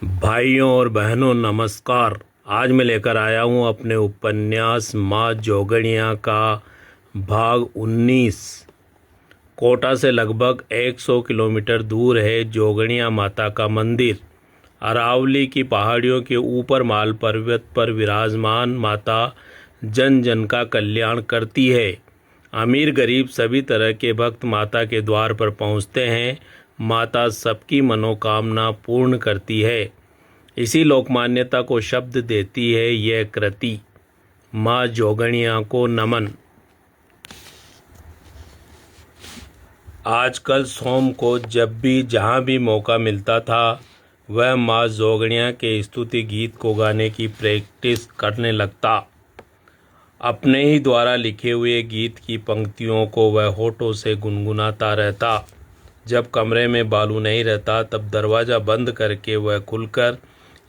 भाइयों और बहनों नमस्कार। आज मैं लेकर आया हूँ अपने उपन्यास माँ जोगणिया का भाग 19। कोटा से लगभग 100 किलोमीटर दूर है जोगणिया माता का मंदिर। अरावली की पहाड़ियों के ऊपर माल पर्वत पर विराजमान माता जन जन का कल्याण करती है। अमीर गरीब सभी तरह के भक्त माता के द्वार पर पहुँचते हैं। माता सबकी मनोकामना पूर्ण करती है। इसी लोकमान्यता को शब्द देती है यह कृति। माँ जोगणिया को नमन। आजकल सोम को जब भी जहाँ भी मौका मिलता था वह माँ जोगणिया के स्तुति गीत को गाने की प्रैक्टिस करने लगता। अपने ही द्वारा लिखे हुए गीत की पंक्तियों को वह होठों से गुनगुनाता रहता। जब कमरे में बालू नहीं रहता तब दरवाज़ा बंद करके वह खुलकर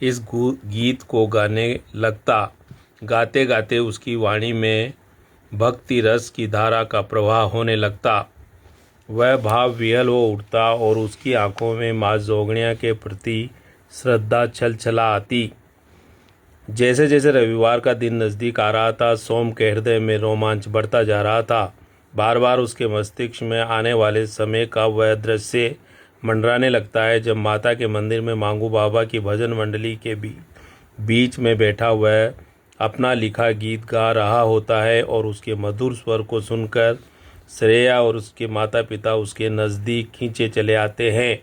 इस गीत को गाने लगता। गाते गाते उसकी वाणी में भक्ति रस की धारा का प्रवाह होने लगता। वह भाव विहल हो उठता और उसकी आंखों में माँ जोगणिया के प्रति श्रद्धा छलछला आती। जैसे जैसे रविवार का दिन नज़दीक आ रहा था सोम के हृदय में रोमांच बढ़ता जा रहा था। बार बार उसके मस्तिष्क में आने वाले समय का वह दृश्य मंडराने लगता है जब माता के मंदिर में मांगू बाबा की भजन मंडली के बीच में बैठा वह अपना लिखा गीत गा रहा होता है और उसके मधुर स्वर को सुनकर श्रेया और उसके माता पिता उसके नज़दीक खींचे चले आते हैं।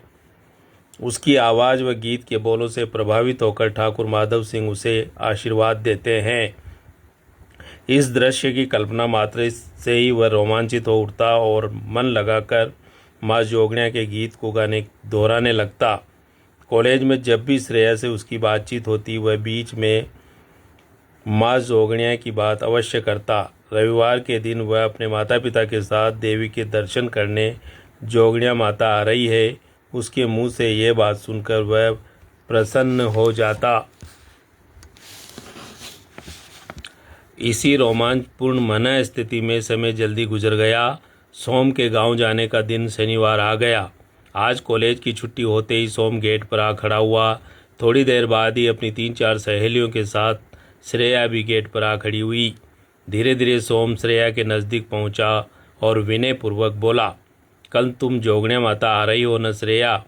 उसकी आवाज़ व गीत के बोलों से प्रभावित होकर ठाकुर माधव सिंह उसे आशीर्वाद देते हैं। इस दृश्य की कल्पना मात्र से ही वह रोमांचित हो उठता और मन लगाकर माँ जोगणिया के गीत को गाने दोहराने लगता। कॉलेज में जब भी श्रेया से उसकी बातचीत होती वह बीच में माँ जोगणिया की बात अवश्य करता। रविवार के दिन वह अपने माता पिता के साथ देवी के दर्शन करने जोगणिया माता आ रही है उसके मुंह से ये बात सुनकर वह प्रसन्न हो जाता। इसी रोमांचपूर्ण मन स्थिति में समय जल्दी गुजर गया। सोम के गांव जाने का दिन शनिवार आ गया। आज कॉलेज की छुट्टी होते ही सोम गेट पर आ खड़ा हुआ। थोड़ी देर बाद ही अपनी 3-4 सहेलियों के साथ श्रेया भी गेट पर आ खड़ी हुई। धीरे धीरे सोम श्रेया के नज़दीक पहुंचा और विनयपूर्वक बोला, कल तुम जोगणिया माता आ रही हो न श्रेया?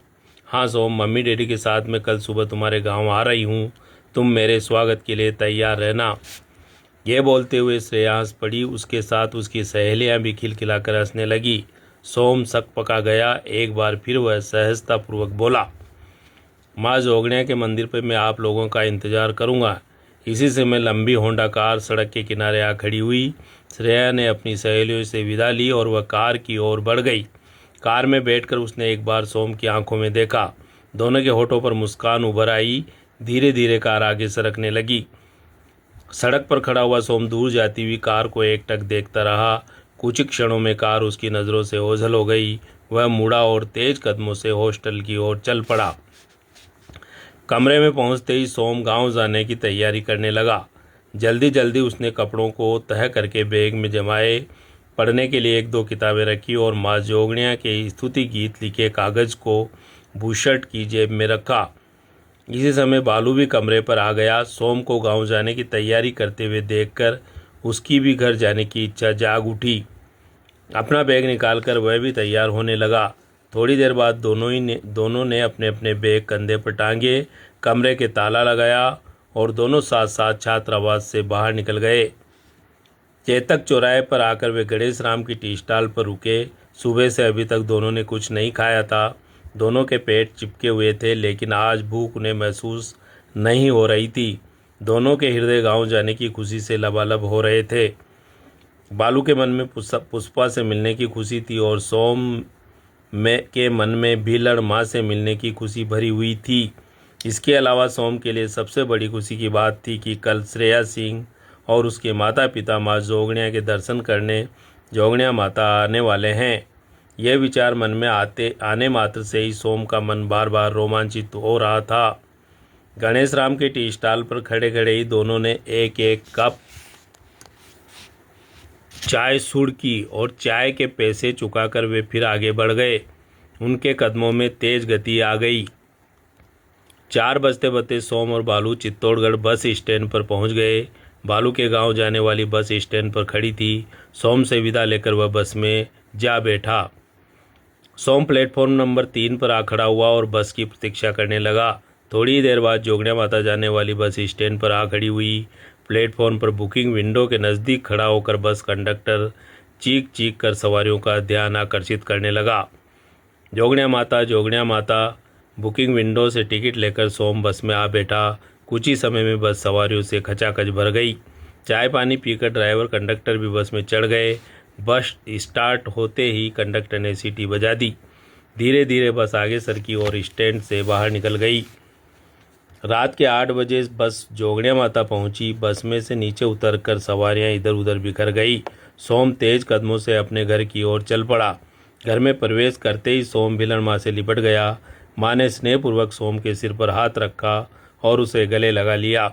हाँ सोम, मम्मी डैडी के साथ मैं कल सुबह तुम्हारे गांव आ रही हूँ। तुम मेरे स्वागत के लिए तैयार रहना। यह बोलते हुए श्रेया हंस पड़ी। उसके साथ उसकी सहेलियां भी खिलखिलाकर हंसने लगी। सोम सक पका गया। एक बार फिर वह सहजतापूर्वक बोला, माँ जोगणिया के मंदिर पर मैं आप लोगों का इंतज़ार करूँगा। इसी समय लंबी होंडा कार सड़क के किनारे आ खड़ी हुई। श्रेया ने अपनी सहेलियों से विदा ली और वह कार की ओर बढ़ गई। कार में बैठकर उसने एक बार सोम की आंखों में देखा। दोनों के होठों पर मुस्कान उभर आई। धीरे धीरे कार आगे सरकने लगी। सड़क पर खड़ा हुआ सोम दूर जाती हुई कार को एकटक देखता रहा। कुछ क्षणों में कार उसकी नज़रों से ओझल हो गई। वह मुड़ा और तेज कदमों से हॉस्टल की ओर चल पड़ा। कमरे में पहुंचते ही सोम गांव जाने की तैयारी करने लगा। जल्दी जल्दी उसने कपड़ों को तह करके बैग में जमाए। पढ़ने के लिए 1-2 किताबें रखी और माँ जोगणिया के स्तुति गीत लिखे कागज़ को बुशर्ट की जेब में रखा। इसी समय बालू भी कमरे पर आ गया। सोम को गांव जाने की तैयारी करते हुए देखकर उसकी भी घर जाने की इच्छा जाग उठी। अपना बैग निकालकर वह भी तैयार होने लगा। थोड़ी देर बाद दोनों ने अपने अपने बैग कंधे पर टांगे, कमरे के ताला लगाया और दोनों साथ साथ छात्रावास से बाहर निकल गए। चेतक चौराहे पर आकर वे गणेश राम की टी स्टॉल पर रुके। सुबह से अभी तक दोनों ने कुछ नहीं खाया था। दोनों के पेट चिपके हुए थे लेकिन आज भूख उन्हें महसूस नहीं हो रही थी। दोनों के हृदय गांव जाने की खुशी से लबालब हो रहे थे। बालू के मन में पुष्पा से मिलने की खुशी थी और सोम के मन में भीलड़ माँ से मिलने की खुशी भरी हुई थी। इसके अलावा सोम के लिए सबसे बड़ी खुशी की बात थी कि कल श्रेया सिंह और उसके माता पिता माँ जोगणिया के दर्शन करने जोगणिया माता आने वाले हैं। यह विचार मन में आने मात्र से ही सोम का मन बार बार रोमांचित हो रहा था। गणेश राम के टी स्टॉल पर खड़े खड़े ही दोनों ने एक एक कप चाय सुड़की और चाय के पैसे चुकाकर वे फिर आगे बढ़ गए। उनके कदमों में तेज गति आ गई। 4 बजते बजते सोम और बालू चित्तौड़गढ़ बस स्टैंड पर पहुंच गए। बालू के गांव जाने वाली बस स्टैंड पर खड़ी थी। सोम से विदा लेकर वह बस में जा बैठा। सोम प्लेटफॉर्म नंबर 3 पर आ खड़ा हुआ और बस की प्रतीक्षा करने लगा। थोड़ी देर बाद जोगनिया माता जाने वाली बस स्टैंड पर आ खड़ी हुई। प्लेटफॉर्म पर बुकिंग विंडो के नज़दीक खड़ा होकर बस कंडक्टर चीख चीख कर सवारियों का ध्यान आकर्षित करने लगा। जोगनिया माता बुकिंग विंडो से टिकट लेकर सोम बस में आ बैठा। कुछ ही समय में बस सवारियों से खचाखच भर गई। चाय पानी पीकर ड्राइवर कंडक्टर भी बस में चढ़ गए। बस स्टार्ट होते ही कंडक्टर ने सीटी बजा दी। धीरे धीरे बस आगे सरकी और स्टैंड से बाहर निकल गई। रात के 8 बजे बस जोगनिया माता पहुंची। बस में से नीचे उतरकर सवारियां इधर उधर बिखर गई। सोम तेज कदमों से अपने घर की ओर चल पड़ा। घर में प्रवेश करते ही सोम भिलन माँ से लिपट गया। माँ ने स्नेहपूर्वक सोम के सिर पर हाथ रखा और उसे गले लगा लिया।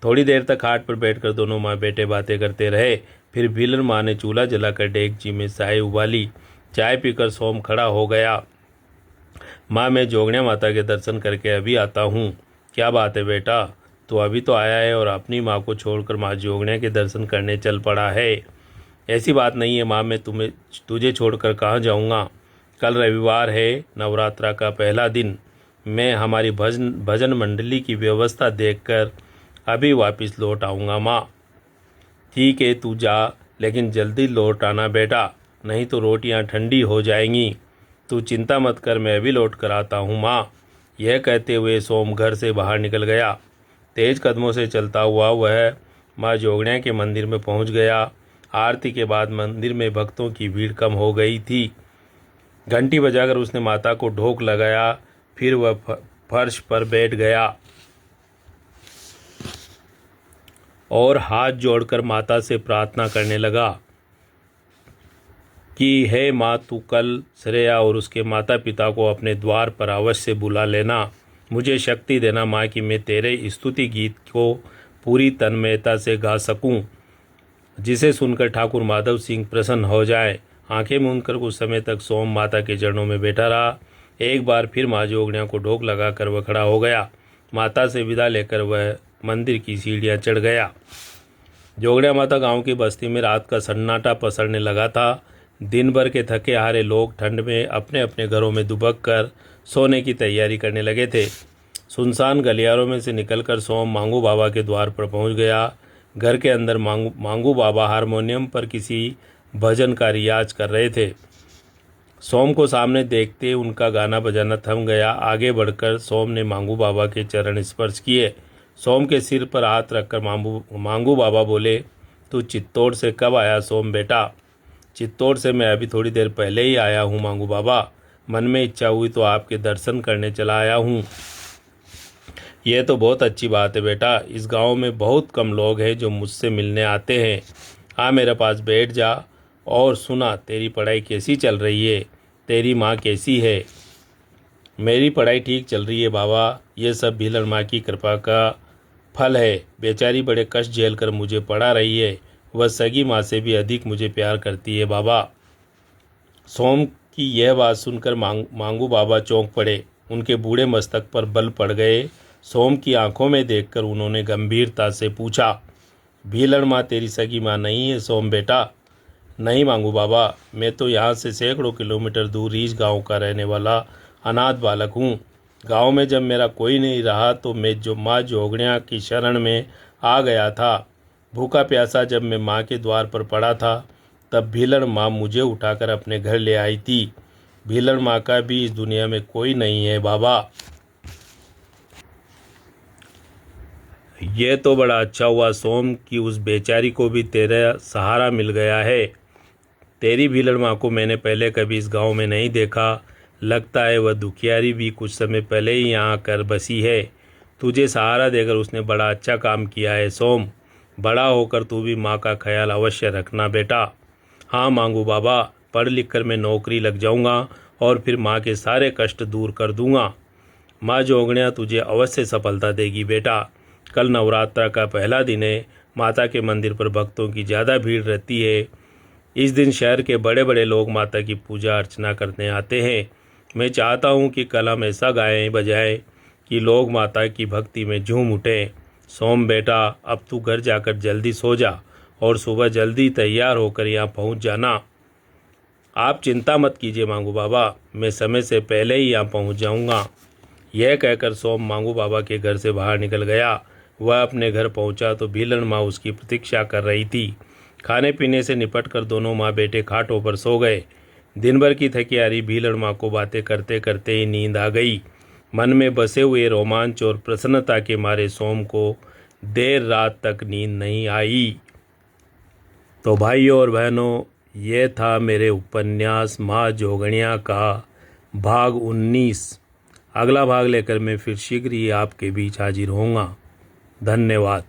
थोड़ी देर तक खाट पर बैठकर दोनों माँ बेटे बातें करते रहे। फिर भिलन माँ ने चूल्हा जलाकर डेगची में चाय उबाली। चाय पीकर सोम खड़ा हो गया। माँ, मैं जोगनिया माता के दर्शन करके अभी आता हूँ। क्या बात है बेटा, तू अभी तो आया है और अपनी माँ को छोड़कर माँ जोगनिया के दर्शन करने चल पड़ा है। ऐसी बात नहीं है माँ, मैं तुझे छोड़कर कहाँ जाऊँगा। कल रविवार है, नवरात्रा का पहला दिन। मैं हमारी भजन मंडली की व्यवस्था देखकर अभी वापस लौट आऊँगा माँ। ठीक है, तू जा, लेकिन जल्दी लौट आना बेटा, नहीं तो रोटियाँ ठंडी हो जाएंगी। तू चिंता मत कर, मैं अभी लौट कर आता हूँ माँ। यह कहते हुए सोम घर से बाहर निकल गया। तेज कदमों से चलता हुआ वह माँ जोगनिया के मंदिर में पहुँच गया। आरती के बाद मंदिर में भक्तों की भीड़ कम हो गई थी। घंटी बजाकर उसने माता को ढोक लगाया। फिर वह फर्श पर बैठ गया और हाथ जोड़कर माता से प्रार्थना करने लगा कि हे माँ, तू कल श्रेया और उसके माता पिता को अपने द्वार पर अवश्य बुला लेना। मुझे शक्ति देना माँ कि मैं तेरे स्तुति गीत को पूरी तन्मयता से गा सकूं, जिसे सुनकर ठाकुर माधव सिंह प्रसन्न हो जाए। आंखें मूंदकर कुछ समय तक सोम माता के चरणों में बैठा रहा। एक बार फिर माँ जोगनिया को ढोक लगाकर वह खड़ा हो गया। माता से विदा लेकर वह मंदिर की सीढ़ियाँ चढ़ गया। जोगनिया माता गांव की बस्ती में रात का सन्नाटा पसरने लगा था। दिन भर के थके हारे लोग ठंड में अपने अपने घरों में दुबक कर सोने की तैयारी करने लगे थे। सुनसान गलियारों में से निकलकर सोम मांगू बाबा के द्वार पर पहुंच गया। घर के अंदर मांगू बाबा हारमोनियम पर किसी भजन का रियाज कर रहे थे। सोम को सामने देखते उनका गाना बजाना थम गया। आगे बढ़कर सोम ने मांगू बाबा के चरण स्पर्श किए। सोम के सिर पर हाथ रखकर मांगू बाबा बोले, तू चित्तौड़ से कब आया सोम बेटा? चित्तौड़ से मैं अभी थोड़ी देर पहले ही आया हूँ मांगू बाबा। मन में इच्छा हुई तो आपके दर्शन करने चला आया हूँ। यह तो बहुत अच्छी बात है बेटा। इस गांव में बहुत कम लोग हैं जो मुझसे मिलने आते हैं। हाँ, मेरे पास बैठ जा और सुना, तेरी पढ़ाई कैसी चल रही है? तेरी माँ कैसी है? मेरी पढ़ाई ठीक चल रही है बाबा। ये सब भीलन माँ की कृपा का फल है। बेचारी बड़े कष्ट झेल कर मुझे पढ़ा रही है। वह सगी माँ से भी अधिक मुझे प्यार करती है बाबा। सोम की यह बात सुनकर मांगू बाबा चौंक पड़े। उनके बूढ़े मस्तक पर बल पड़ गए। सोम की आंखों में देखकर उन्होंने गंभीरता से पूछा, भीलन माँ तेरी सगी माँ नहीं है सोम बेटा? नहीं मांगू बाबा, मैं तो यहाँ से सैकड़ों किलोमीटर दूर रीछ गांव का रहने वाला अनाथ बालक हूँ। गांव में जब मेरा कोई नहीं रहा तो मैं माँ जोगनिया की शरण में आ गया था। भूखा प्यासा जब मैं माँ के द्वार पर पड़ा था तब भीलन माँ मुझे उठाकर अपने घर ले आई थी। भीलन माँ का भी इस दुनिया में कोई नहीं है बाबा। यह तो बड़ा अच्छा हुआ सोम कि उस बेचारी को भी तेरा सहारा मिल गया है। तेरी भीलन माँ को मैंने पहले कभी इस गांव में नहीं देखा। लगता है वह दुखियारी भी कुछ समय पहले ही यहाँ आकर बसी है। तुझे सहारा देकर उसने बड़ा अच्छा काम किया है सोम। बड़ा होकर तू भी माँ का ख्याल अवश्य रखना बेटा। हाँ मांगू बाबा, पढ़ लिख कर मैं नौकरी लग जाऊँगा और फिर माँ के सारे कष्ट दूर कर दूँगा। माँ जोगनिया तुझे अवश्य सफलता देगी बेटा। कल नवरात्रा का पहला दिन है। माता के मंदिर पर भक्तों की ज़्यादा भीड़ रहती है। इस दिन शहर के बड़े बड़े लोग माता की पूजा अर्चना करने आते हैं। मैं चाहता हूँ कि कल हम ऐसा गाएं बजाएं कि लोग माता की भक्ति में झूम उठे। सोम बेटा, अब तू घर जाकर जल्दी सो जा और सुबह जल्दी तैयार होकर यहाँ पहुँच जाना। आप चिंता मत कीजिए मांगू बाबा, मैं समय से पहले ही यहाँ पहुँच जाऊँगा। यह कहकर सोम मांगू बाबा के घर से बाहर निकल गया। वह अपने घर पहुँचा तो भीलन माँ उसकी प्रतीक्षा कर रही थी। खाने पीने से निपट कर दोनों माँ बेटे खाटों पर सो गए। दिन भर की थकी हारी भीलन माँ को बातें करते करते ही नींद आ गई। मन में बसे हुए रोमांच और प्रसन्नता के मारे सोम को देर रात तक नींद नहीं आई। तो भाइयों और बहनों, ये था मेरे उपन्यास माँ जोगणिया का भाग 19। अगला भाग लेकर मैं फिर शीघ्र ही आपके बीच हाजिर होऊंगा। धन्यवाद।